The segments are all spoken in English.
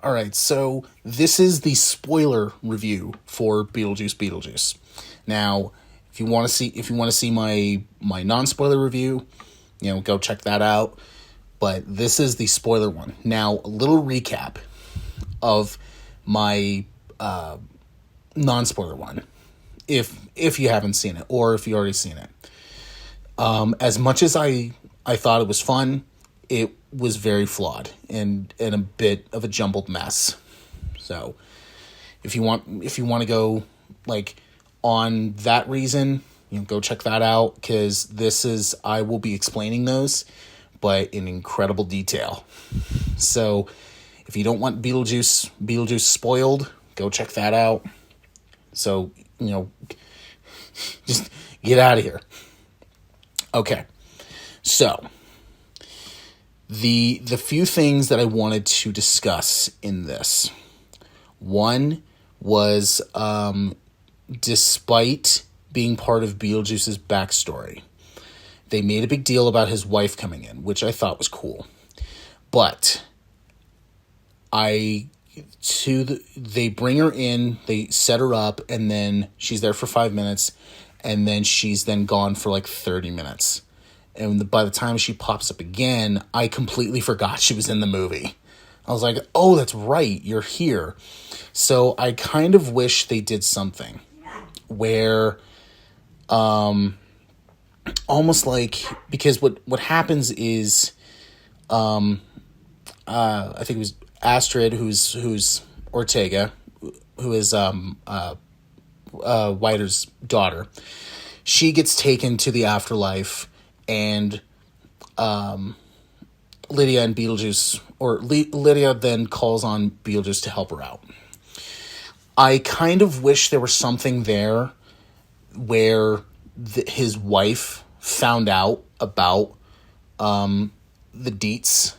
All right, so this is the spoiler review for Beetlejuice. Now, if you want to see my non-spoiler review, go check that out. But this is the spoiler one. Now, a little recap of my non-spoiler one, if you haven't seen it or if you already seen it. As much as I thought it was fun, it was very flawed and a bit of a jumbled mess. So, if you want to go like on that reason, go check that out, because I will be explaining those, but in incredible detail. So, if you don't want Beetlejuice spoiled, go check that out. So, just get out of here. Okay. So, the few things that I wanted to discuss in this. One was, despite being part of Beetlejuice's backstory, they made a big deal about his wife coming in, which I thought was cool. But they bring her in, they set her up, and then she's there for 5 minutes, and then she's then gone for like 30 minutes. And by the time she pops up again, I completely forgot she was in the movie. I was like, oh, that's right, you're here. So I kind of wish they did something where, almost like, because what happens is, I think it was Astrid, who's Ortega, who is Ryder's daughter. She gets taken to the afterlife, and Lydia and Beetlejuice, or Lydia then calls on Beetlejuice to help her out. I kind of wish there was something there where his wife found out about the deets,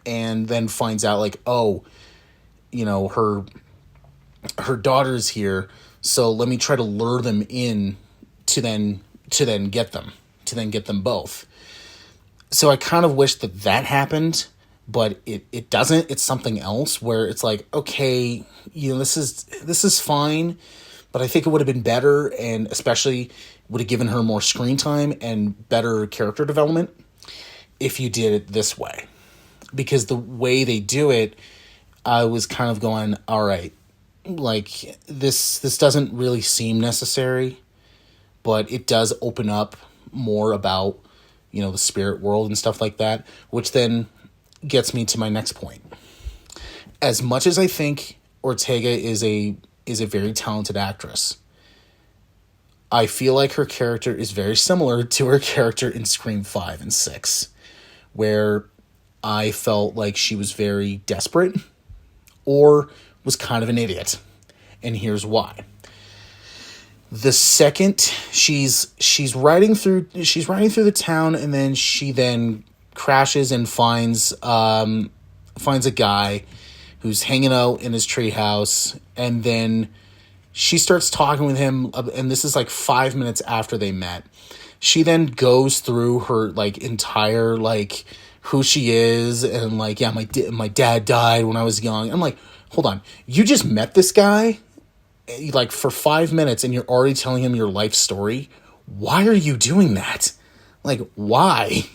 and then finds out like, oh, her daughter's here, so let me try to lure them in to then get them both. So I kind of wish that happened, but it doesn't. It's something else where it's like, okay, this is fine, but I think it would have been better, and especially would have given her more screen time and better character development if you did it this way. Because the way they do it, I was kind of going, all right, like this doesn't really seem necessary, but it does open up more about, the spirit world and stuff like that, which then gets me to my next point. As much as I think Ortega is a very talented actress, I feel like her character is very similar to her character in Scream 5 and 6, where I felt like she was very desperate or was kind of an idiot. And here's why. The second she's riding through the town, and then she then crashes and finds a guy who's hanging out in his treehouse, and then she starts talking with him, and this is like 5 minutes after they met. She then goes through her like entire like who she is, and like, yeah, my dad died when I was young. I'm like, hold on, you just met this guy like for 5 minutes and you're already telling him your life story? Why are you doing that? Like, why?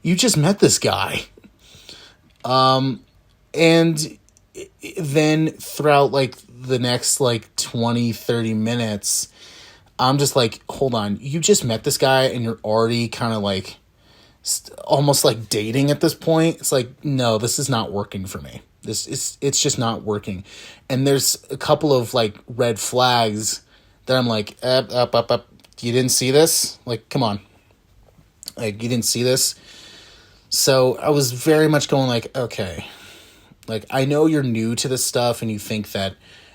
You just met this guy. And then throughout like the next like 20-30 minutes, I'm just like, hold on, you just met this guy and you're already kind of like almost like dating at this point. It's like, no, this is not working for me. It's just not working. And there's a couple of like red flags that I'm like, up. You didn't see this? Like, come on. Like, you didn't see this? So I was very much going like, okay, like, I know you're new to this stuff and you think that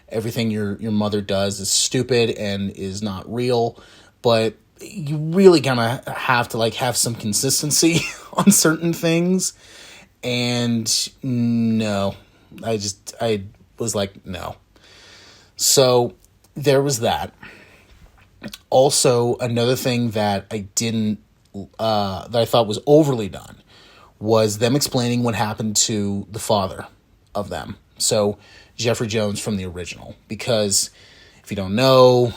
everything your mother does is stupid and is not real, but you really gonna have to like have some consistency on certain things. And no, I was like, no. So there was that. Also, another thing that that I thought was overly done was them explaining what happened to the father of them, So Jeffrey Jones from the original, because if you don't know,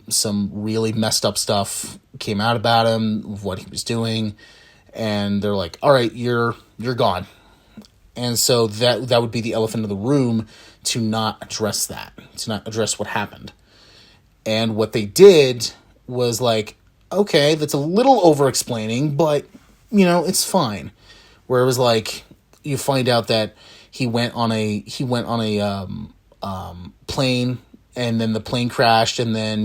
some really messed up stuff came out about him, of what he was doing, and they're like, all right, you're gone. And so that would be the elephant in the room, to not address that, to not address what happened. And what they did was like, okay, that's a little over-explaining, but, it's fine. Where it was like, you find out that he went on a plane, and then the plane crashed, and then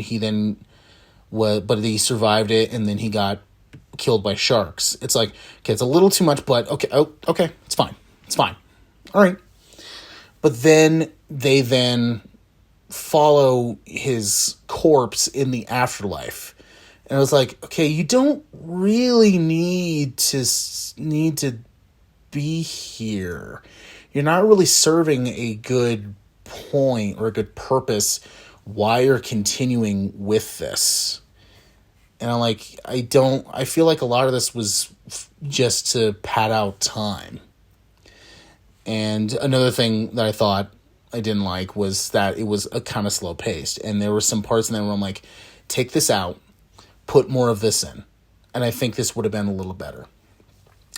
but he survived it, and then he got killed by sharks. It's like, okay, it's a little too much, but okay, it's fine. All right. But then they follow his corpse in the afterlife. And I was like, okay, you don't really need to be here. You're not really serving a good point or a good purpose why you're continuing with this. And I'm like, I feel like a lot of this was just to pad out time. And another thing that I thought I didn't like was that it was a kind of slow paced. And there were some parts in there where I'm like, take this out, put more of this in. And I think this would have been a little better.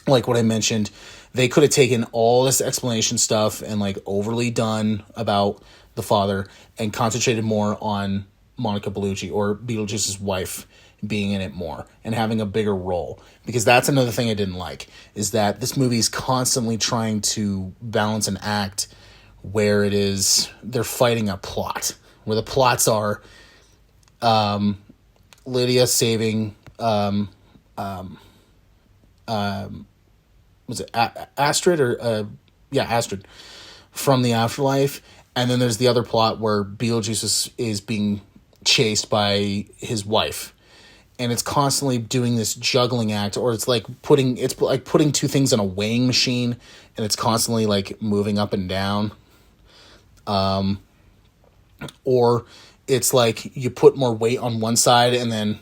Like what I mentioned, they could have taken all this explanation stuff and like overly done about the father and concentrated more on Monica Bellucci, or Beetlejuice's wife, being in it more and having a bigger role. Because that's another thing I didn't like, is that this movie is constantly trying to balance an act where they're fighting a plot, where the plots are Lydia saving was it Astrid Astrid from the afterlife, and then there's the other plot where Beetlejuice is being chased by his wife, and it's constantly doing this juggling act, or it's like putting two things on a weighing machine, and it's constantly like moving up and down, or it's like you put more weight on one side and then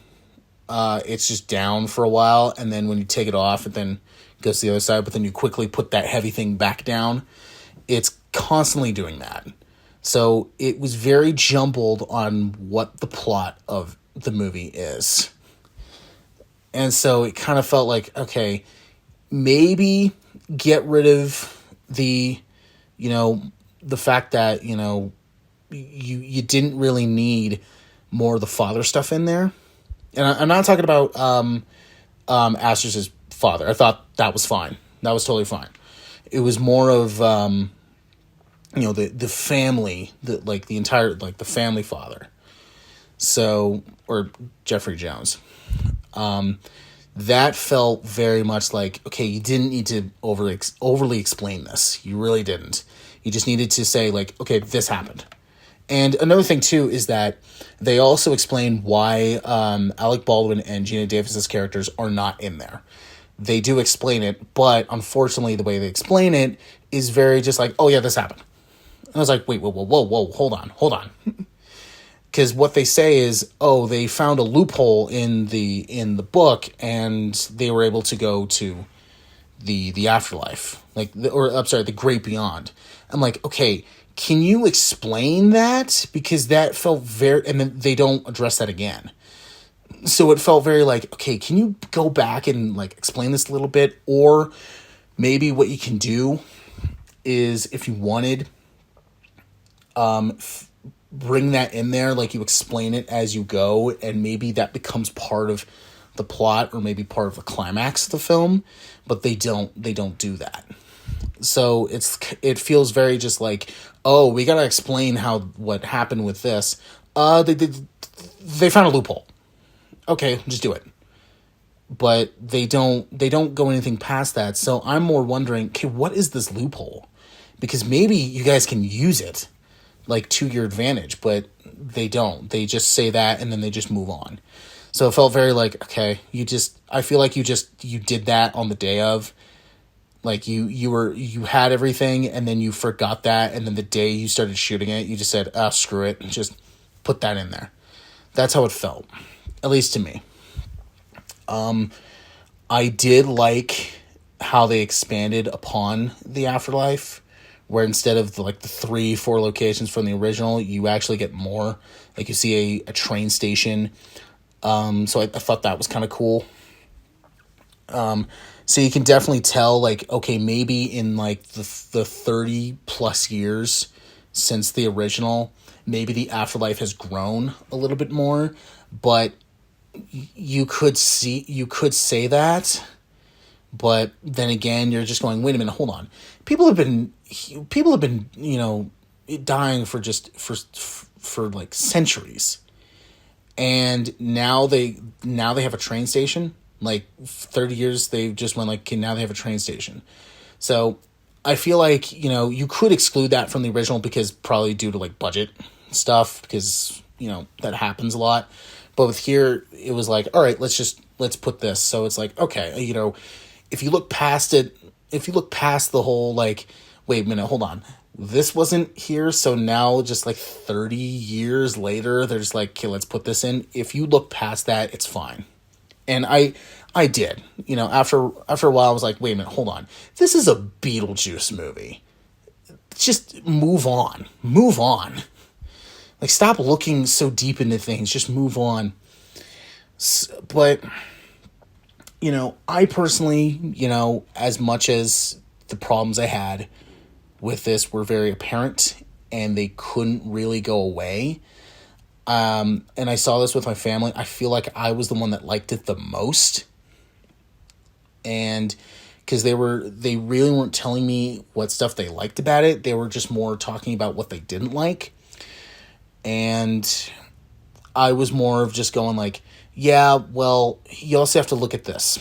it's just down for a while, and then when you take it off, it then goes to the other side, but then you quickly put that heavy thing back down. It's constantly doing that. So it was very jumbled on what the plot of the movie is. And so it kind of felt like, okay, maybe get rid of the fact that, you didn't really need more of the father stuff in there. And I'm not talking about Astrid's father. I thought that was fine. That was totally fine. It was more of the family, the entire the family father. So, or Jeffrey Jones. That felt very much like, okay, you didn't need to overly explain this. You really didn't. You just needed to say like, okay, this happened. And another thing, too, is that they also explain why Alec Baldwin and Gina Davis's characters are not in there. They do explain it, but unfortunately, the way they explain it is very just like, oh, yeah, this happened. And I was like, wait, whoa, hold on. Because what they say is, oh, they found a loophole in the book, and they were able to go to the afterlife, the great beyond. I'm like, okay, can you explain that? Because that felt very, and then they don't address that again. So it felt very like, okay, can you go back and explain this a little bit? Or maybe what you can do is, if you wanted, bring that in there, you explain it as you go, and maybe that becomes part of the plot, or maybe part of the climax of the film, but they don't do that. So it feels very just like, oh, we gotta explain what happened with this. They found a loophole. Okay, just do it. But they don't go anything past that. So I'm more wondering, okay, what is this loophole? Because maybe you guys can use it to your advantage, but they don't. They just say that and then they just move on. So it felt very okay, I feel like you did that on the day of. You had everything, and then you forgot that, and then the day you started shooting it, you just said, screw it, and just put that in there. That's how it felt, at least to me. I did like how they expanded upon the afterlife, where instead of the 3-4 locations from the original, you actually get more. Like you see a train station. So I thought that was kind of cool. So you can definitely tell, okay, maybe in the 30 plus years since the original, maybe the afterlife has grown a little bit more, but you could say that, but then again, you're just going, wait a minute, hold on. People have been, dying for centuries. And now they have a train station. 30 years, they just went okay, now they have a train station. So I feel like, you could exclude that from the original because probably due to budget stuff, because, that happens a lot. But with here, it was all right, let's put this. So it's okay, if you look past it, if you look past the whole, wait a minute, hold on. This wasn't here, so now just 30 years later, they're just okay, let's put this in. If you look past that, it's fine. And I did. After a while, I was wait a minute, hold on. This is a Beetlejuice movie. Just move on. Move on. Stop looking so deep into things. Just move on. But, I personally, as much as the problems I had with this were very apparent and they couldn't really go away, and I saw this with my family, I feel like I was the one that liked it the most. And because they really weren't telling me what stuff they liked about it. They were just more talking about what they didn't like. And I was more of just going yeah, well, you also have to look at this.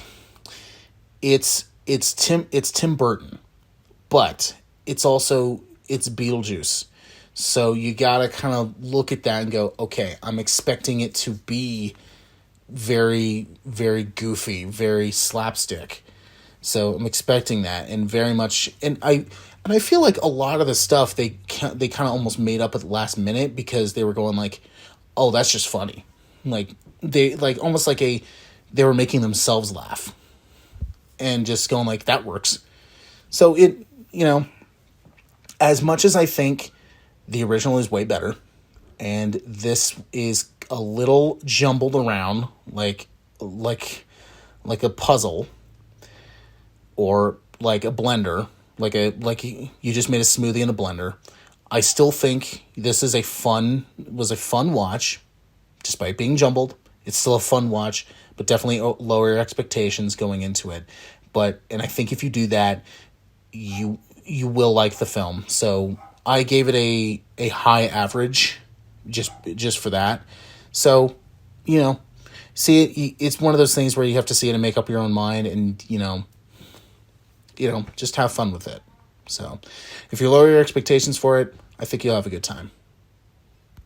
It's Tim Burton, but it's Beetlejuice. So you gotta kind of look at that and go, okay, I'm expecting it to be very, very goofy, very slapstick. So I'm expecting that, and very much, and I feel like a lot of the stuff they kind of almost made up at the last minute because they were going oh, that's just funny. They almost they were making themselves laugh, and just going that works. So it, as much as I think the original is way better, and this is a little jumbled around, like a puzzle, or like a blender, like you just made a smoothie in a blender. I still think this is was a fun watch, despite being jumbled. It's still a fun watch, but definitely lower your expectations going into it. And I think if you do that, you will like the film. So I gave it a high average, just for that. So, see, it's one of those things where you have to see it and make up your own mind, and just have fun with it. So if you lower your expectations for it, I think you'll have a good time.